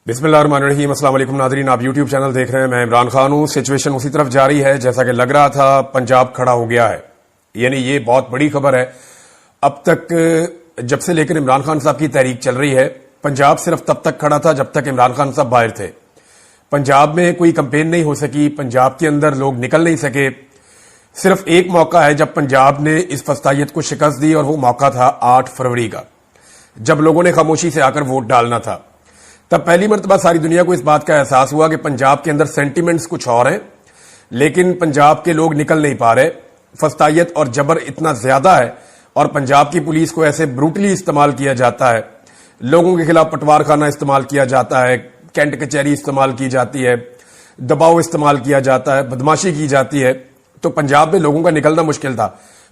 बिस्मिल्लाहिर्रहमानिर्रहीम। अस्सलाम वालेकुम नाज़रीन, आप यूट्यूब चैनल देख रहे हैं। मैं इमरान खान हूं। सिचुएशन उसी तरफ जारी है जैसा कि लग रहा था। पंजाब खड़ा हो गया है, यानी ये बहुत बड़ी खबर है। अब तक जब से लेकर इमरान खान साहब की तहरीक चल रही है, पंजाब सिर्फ तब तक खड़ा था जब तक इमरान खान साहब बाहर थे। पंजाब में कोई कंपेन नहीं हो सकी, पंजाब के अंदर लोग निकल नहीं सके। सिर्फ एक मौका है जब पंजाब ने इस फस्तायत को शिकस्त दी, और वो मौका था 8 फरवरी का, जब लोगों ने खामोशी से आकर वोट डालना था। तब पहली मर्तबा सारी दुनिया को इस बात का एहसास हुआ कि पंजाब के अंदर सेंटिमेंट्स कुछ और हैं, लेकिन पंजाब के लोग निकल नहीं पा रहे। फस्तायत और जबर इतना ज्यादा है, और पंजाब की पुलिस को ऐसे ब्रूटली इस्तेमाल किया जाता है, लोगों के खिलाफ पटवार खाना इस्तेमाल किया जाता है, कैंट कचहरी इस्तेमाल की जाती है, दबाव इस्तेमाल किया जाता है, बदमाशी की जाती है। तो पंजाब में लोगों का निकलना मुश्किल था।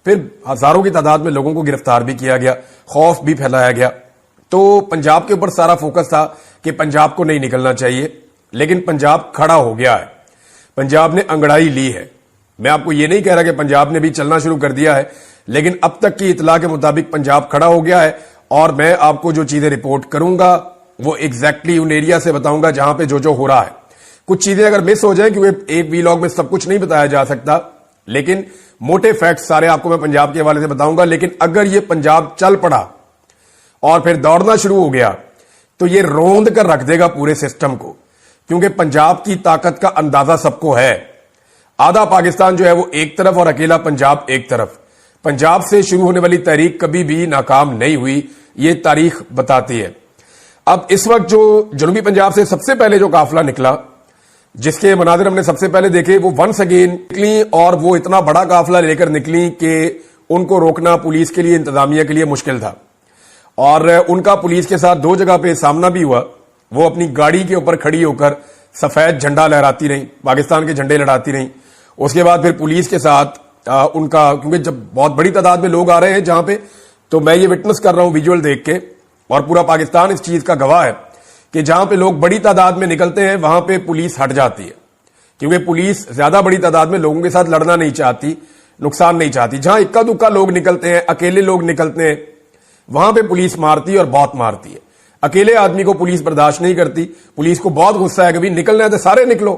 फिर हजारों की तादाद में लोगों को गिरफ्तार भी किया गया, खौफ भी फैलाया गया। तो पंजाब के ऊपर सारा फोकस था कि पंजाब को नहीं निकलना चाहिए, लेकिन पंजाब खड़ा हो गया है। पंजाब ने अंगड़ाई ली है। मैं आपको यह नहीं कह रहा कि पंजाब ने भी चलना शुरू कर दिया है, लेकिन अब तक की इतला के मुताबिक पंजाब खड़ा हो गया है। और मैं आपको जो चीजें रिपोर्ट करूंगा वो एग्जैक्टली उन एरिया से बताऊंगा जहां पे जो हो रहा है। कुछ चीजें अगर मिस हो जाए, क्योंकि एक वीलॉग में सब कुछ नहीं बताया जा सकता, लेकिन मोटे फैक्ट्स सारे आपको मैं पंजाब के हवाले से बताऊंगा। लेकिन अगर ये पंजाब चल पड़ा और फिर दौड़ना शुरू हो गया, तो ये रोंद कर रख देगा पूरे सिस्टम को, क्योंकि पंजाब की ताकत का अंदाजा सबको है। आधा पाकिस्तान जो है वो एक तरफ और अकेला पंजाब एक तरफ। पंजाब से शुरू होने वाली तहरीक कभी भी नाकाम नहीं हुई, ये तारीख बताती है। अब इस वक्त जो जनूबी पंजाब से सबसे पहले जो काफिला निकला, जिसके मनाजिर हमने सबसे पहले देखे, वो वंस अगेन निकली, और वो इतना बड़ा काफिला लेकर निकली कि उनको रोकना पुलिस के लिए, इंतजामिया के लिए मुश्किल था। और उनका पुलिस के साथ 2 जगह पे सामना भी हुआ। वो अपनी गाड़ी के ऊपर खड़ी होकर सफेद झंडा लहराती रही, पाकिस्तान के झंडे लहराती रही। उसके बाद फिर पुलिस के साथ उनका, क्योंकि जब बहुत बड़ी तादाद में लोग आ रहे हैं जहां पे, तो मैं ये विटनेस कर रहा हूं विजुअल देख के, और पूरा पाकिस्तान इस चीज का गवाह है कि जहां पे लोग बड़ी तादाद में निकलते हैं वहां पे पुलिस हट जाती है, क्योंकि पुलिस ज्यादा बड़ी तादाद में लोगों के साथ लड़ना नहीं चाहती, नुकसान नहीं चाहती। जहां इक्का दुक्का लोग निकलते हैं, अकेले लोग निकलते हैं, वहां पे पुलिस मारती है, और बहुत मारती है। अकेले आदमी को पुलिस बर्दाश्त नहीं करती। पुलिस को बहुत गुस्सा है कि भाई निकलना है तो सारे निकलो।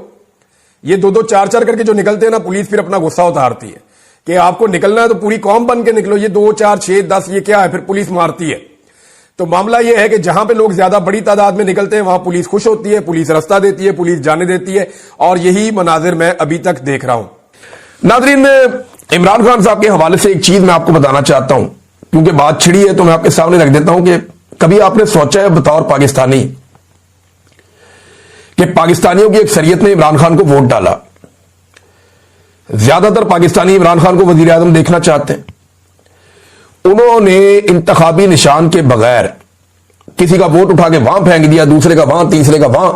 ये 2-2 4-4 करके जो निकलते हैं ना, पुलिस फिर अपना गुस्सा उतारती है कि आपको निकलना है तो पूरी कौम बन के निकलो। ये 2 4 6 10 ये क्या है, फिर पुलिस मारती है। तो मामला यह है कि जहां पे लोग ज्यादा बड़ी तादाद में निकलते हैं वहां पुलिस खुश होती है, पुलिस रास्ता देती है, पुलिस जाने देती है, और यही मनाजिर मैं अभी तक देख रहा हूं। नाज़रीन, इमरान खान साहब के हवाले से एक चीज मैं आपको बताना चाहता हूं, क्योंकि बात छिड़ी है तो मैं आपके सामने रख देता हूं कि कभी आपने सोचा है बतौर पाकिस्तानी कि पाकिस्तानियों की अक्सरियत ने इमरान खान को वोट डाला। ज्यादातर पाकिस्तानी इमरान खान को वजीर आजम देखना चाहते हैं। उन्होंने इंतखाबी निशान के बगैर किसी का वोट उठा के वहां फेंक दिया, दूसरे का वहां, तीसरे का वहां,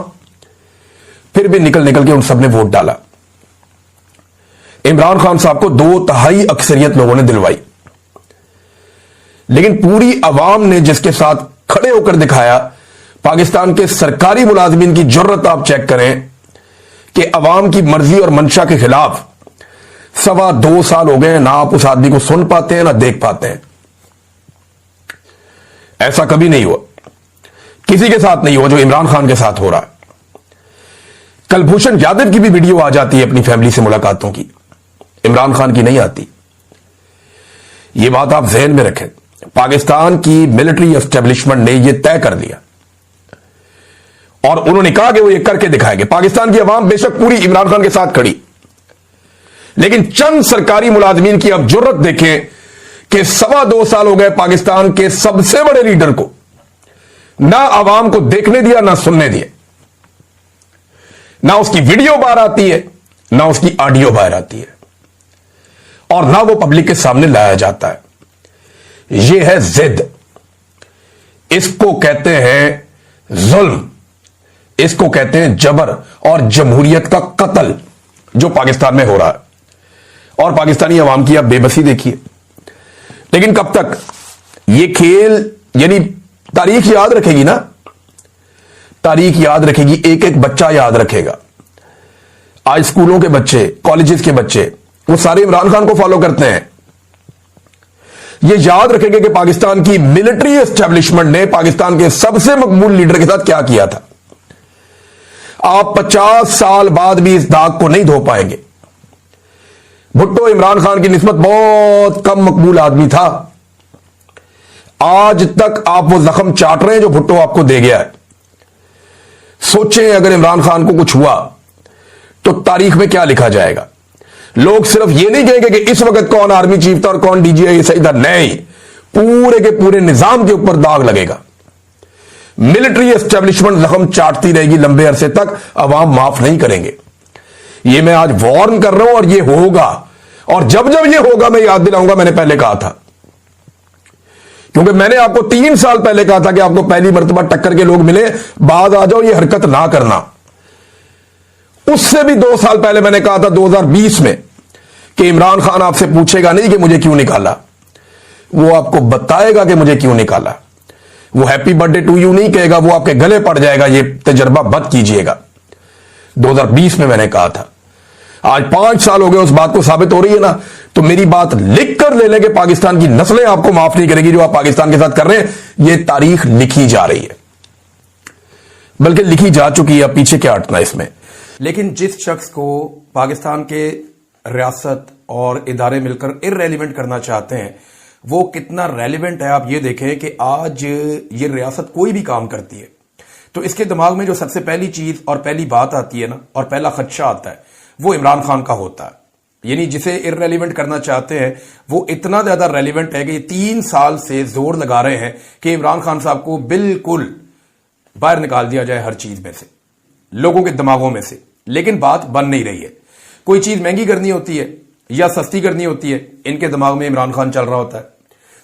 फिर भी निकल निकल के उन सबने वोट डाला। इमरान खान साहब को 2/3 अक्सरियत लोगों ने दिलवाई, लेकिन पूरी अवाम ने जिसके साथ खड़े होकर दिखाया, पाकिस्तान के सरकारी मुलाजिमीन की जुर्रत आप चेक करें कि अवाम की मर्जी और मंशा के खिलाफ 2.25 साल हो गए, ना आप उस आदमी को सुन पाते हैं ना देख पाते हैं। ऐसा कभी नहीं हुआ, किसी के साथ नहीं हुआ जो इमरान खान के साथ हो रहा है। कुलभूषण यादव की भी वीडियो आ जाती है अपनी फैमिली से मुलाकातों की, इमरान खान की नहीं आती। यह बात आप जहन में रखें। पाकिस्तान की मिलिट्री एस्टेब्लिशमेंट ने यह तय कर दिया, और उन्होंने कहा कि वो ये करके दिखाएंगे। पाकिस्तान की अवाम बेशक पूरी इमरान खान के साथ खड़ी, लेकिन चंद सरकारी मुलाजमीन की अब जुर्रत देखें कि 2.25 साल हो गए पाकिस्तान के सबसे बड़े लीडर को ना अवाम को देखने दिया, ना सुनने दिया। ना उसकी वीडियो बाहर आती है, ना उसकी ऑडियो बाहर आती है, और ना वो पब्लिक के सामने लाया जाता है। यह है जिद। इसको कहते हैं जुल्म, इसको कहते हैं जबर और जमहूरियत का कत्ल जो पाकिस्तान में हो रहा है। और पाकिस्तानी अवाम की आप बेबसी देखिए। लेकिन कब तक ये खेल, यानी तारीख याद रखेगी ना, तारीख याद रखेगी, एक एक बच्चा याद रखेगा। आज स्कूलों के बच्चे, कॉलेजेस के बच्चे, वो सारे इमरान खान को फॉलो करते हैं। ये याद रखेंगे कि पाकिस्तान की मिलिट्री एस्टेब्लिशमेंट ने पाकिस्तान के सबसे मकबूल लीडर के साथ क्या किया था। آپ 50 سال بعد بھی اس داغ کو نہیں دھو پائیں گے. بھٹو عمران خان کی نسبت بہت کم مقبول آدمی تھا. آج تک آپ وہ زخم چاٹ رہے ہیں جو بھٹو آپ کو دے گیا ہے. سوچیں اگر عمران خان کو کچھ ہوا تو تاریخ میں کیا لکھا جائے گا. لوگ صرف یہ نہیں کہیں گے کہ اس وقت کون آرمی چیف تھا اور کون ڈی جی آئی صحیح تھا. نہیں, پورے کے پورے نظام کے اوپر داغ لگے گا. ملٹری اسٹیبلشمنٹ زخم چاٹتی رہے گی لمبے عرصے تک, عوام معاف نہیں کریں گے. یہ میں آج وارن کر رہا ہوں اور یہ ہوگا. اور جب جب یہ ہوگا میں یاد دلاؤں گا, میں نے پہلے کہا تھا, کیونکہ میں نے آپ کو 3 سال پہلے کہا تھا کہ آپ کو پہلی مرتبہ ٹکر کے لوگ ملے, بعد آ جاؤ, یہ حرکت نہ کرنا. اس سے بھی 2 سال پہلے میں نے کہا تھا 2020 میں کہ عمران خان آپ سے پوچھے گا نہیں کہ مجھے کیوں نکالا, وہ آپ کو بتائے گا کہ مجھے کیوں نکالا. وہ happy birthday to you نہیں کہے گا, وہ آپ کے گلے پڑ جائے گا. یہ تجربہ مت کیجئے گا. 2020 میں نے کہا تھا. آج 5 سال ہو گئے, اس بات کو ثابت ہو رہی ہے نا. تو میری بات لکھ کر لے لیں کہ پاکستان کی نسلیں آپ کو معاف نہیں کرے گی جو آپ پاکستان کے ساتھ کر رہے ہیں. یہ تاریخ لکھی جا رہی ہے, بلکہ لکھی جا چکی ہے, اب پیچھے کیا ہٹنا اس میں. لیکن جس شخص کو پاکستان کے ریاست اور ادارے مل کر ارریلیونٹ کرنا چاہتے ہیں, وہ کتنا ریلیونٹ ہے آپ یہ دیکھیں کہ آج یہ ریاست کوئی بھی کام کرتی ہے تو اس کے دماغ میں جو سب سے پہلی چیز اور پہلی بات آتی ہے نا, اور پہلا خدشہ آتا ہے, وہ عمران خان کا ہوتا ہے. یعنی جسے ارریلیونٹ کرنا چاہتے ہیں وہ اتنا زیادہ ریلیونٹ ہے کہ یہ 3 سال سے زور لگا رہے ہیں کہ عمران خان صاحب کو بالکل باہر نکال دیا جائے ہر چیز میں سے, لوگوں کے دماغوں میں سے. لیکن بات بن نہیں رہی ہے. کوئی چیز مہنگی کرنی ہوتی ہے یا سستی کرنی ہوتی ہے, ان کے دماغ میں عمران خان چل رہا ہوتا ہے.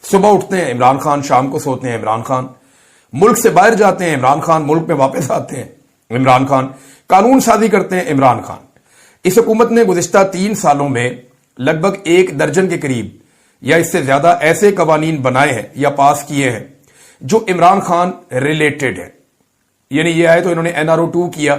صبح اٹھتے ہیں عمران خان, شام کو سوتے ہیں عمران خان. ملک سے باہر جاتے ہیں عمران خان, ملک میں واپس آتے ہیں عمران خان. قانون سازی کرتے ہیں عمران خان. اس حکومت نے گزشتہ 3 سالوں میں لگ بھگ 1 درجن کے قریب یا اس سے زیادہ ایسے قوانین بنائے ہیں یا پاس کیے ہیں جو عمران خان ریلیٹڈ ہے. یعنی یہ آئے تو انہوں نے NRO 2 کیا,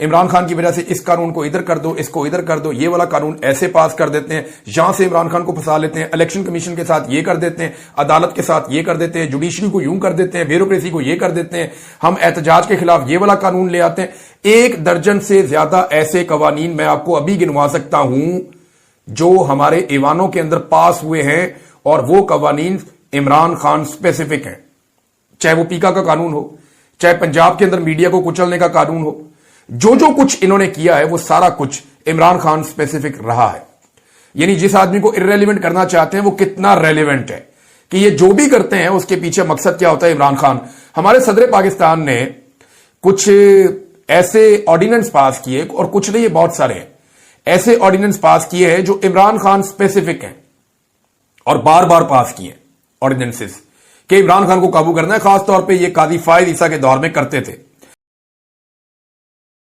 عمران خان کی وجہ سے اس قانون کو ادھر کر دو, اس کو ادھر کر دو, یہ والا قانون ایسے پاس کر دیتے ہیں, یہاں سے عمران خان کو پھنسا لیتے ہیں, الیکشن کمیشن کے ساتھ یہ کر دیتے ہیں, عدالت کے ساتھ یہ کر دیتے ہیں, جوڈیشری کو یوں کر دیتے ہیں, بیوروکریسی کو یہ کر دیتے ہیں, ہم احتجاج کے خلاف یہ والا قانون لے آتے ہیں. 1 درجن سے زیادہ ایسے قوانین میں آپ کو ابھی گنوا سکتا ہوں جو ہمارے ایوانوں کے اندر پاس ہوئے ہیں, اور وہ قوانین عمران خان اسپیسیفک ہیں. چاہے وہ پیکا کا قانون ہو, چاہے پنجاب کے اندر میڈیا کو کچلنے کا قانون ہو, جو کچھ انہوں نے کیا ہے وہ سارا کچھ عمران خان سپیسیفک رہا ہے. یعنی جس آدمی کو ارریلیونٹ کرنا چاہتے ہیں وہ کتنا ریلیونٹ ہے کہ یہ جو بھی کرتے ہیں اس کے پیچھے مقصد کیا ہوتا ہے. عمران خان, ہمارے صدر پاکستان نے کچھ ایسے آرڈیننس پاس کیے, اور کچھ نہیں, یہ بہت سارے ہیں, ایسے آرڈیننس پاس کیے ہیں جو عمران خان سپیسیفک ہیں, اور بار بار پاس کیے آرڈیننسز کہ عمران خان کو قابو کرنا ہے. خاص طور پہ یہ قاضی فائز عیسیٰ کے دور میں کرتے تھے.